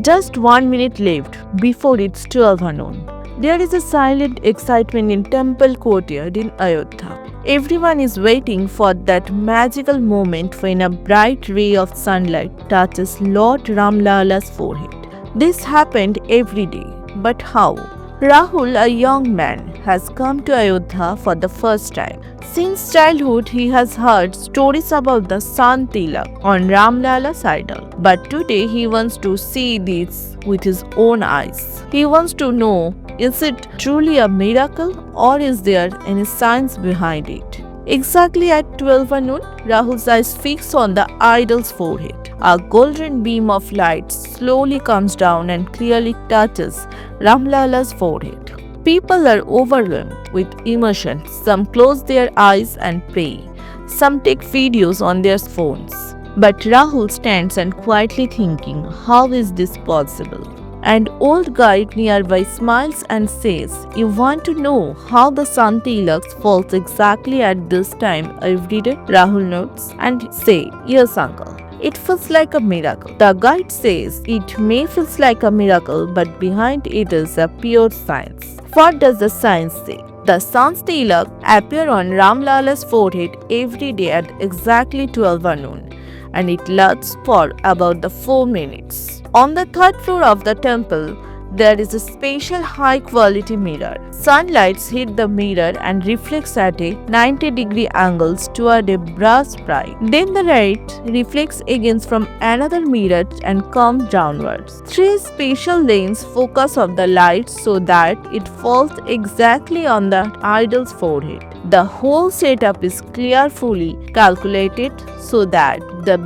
Just 1 minute left before it's 12 noon. There is a silent excitement in temple courtyard in Ayodhya. Everyone is waiting for that magical moment when a bright ray of sunlight touches Lord Ram Lala's forehead. This happened every day. But how? Rahul, a young man, has come to Ayodhya for the first time. Since childhood, he has heard stories about the Sun Tilak on Ram Lala's idol. But today, he wants to see this with his own eyes. He wants to know, is it truly a miracle or is there any science behind it? Exactly at 12 noon, Rahul's eyes fix on the idol's forehead. A golden beam of light slowly comes down and clearly touches Ram Lala's forehead. People are overwhelmed with emotion. Some close their eyes and pray. Some take videos on their phones. But Rahul stands and quietly thinking, how is this possible? An old guide nearby smiles and says, you want to know how the sun tilak falls exactly at this time every day? Rahul nods and says, yes uncle. It feels like a miracle. The guide says it may feel like a miracle, but behind it is a pure science. What does the science say? The sun's tilak appear on Ram Lala's forehead every day at exactly 12 noon, and it lasts for about 4 minutes. On the third floor of the temple, there is a special high-quality mirror. Sunlight hits the mirror and reflects at a 90-degree angles toward a brass spike. Then the light reflects again from another mirror and comes downwards. 3 special lenses focus of the light so that it falls exactly on the idol's forehead. The whole setup is carefully calculated so that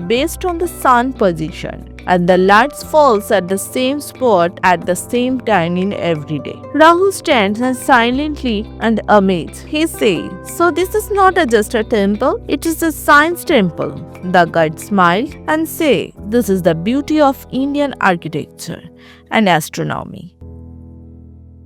based on the sun position, and the light falls at the same spot at the same time in every day. Rahul stands and silently and amazed. He says, so this is not just a temple, it is a science temple. The guide smiled and said, this is the beauty of Indian architecture and astronomy.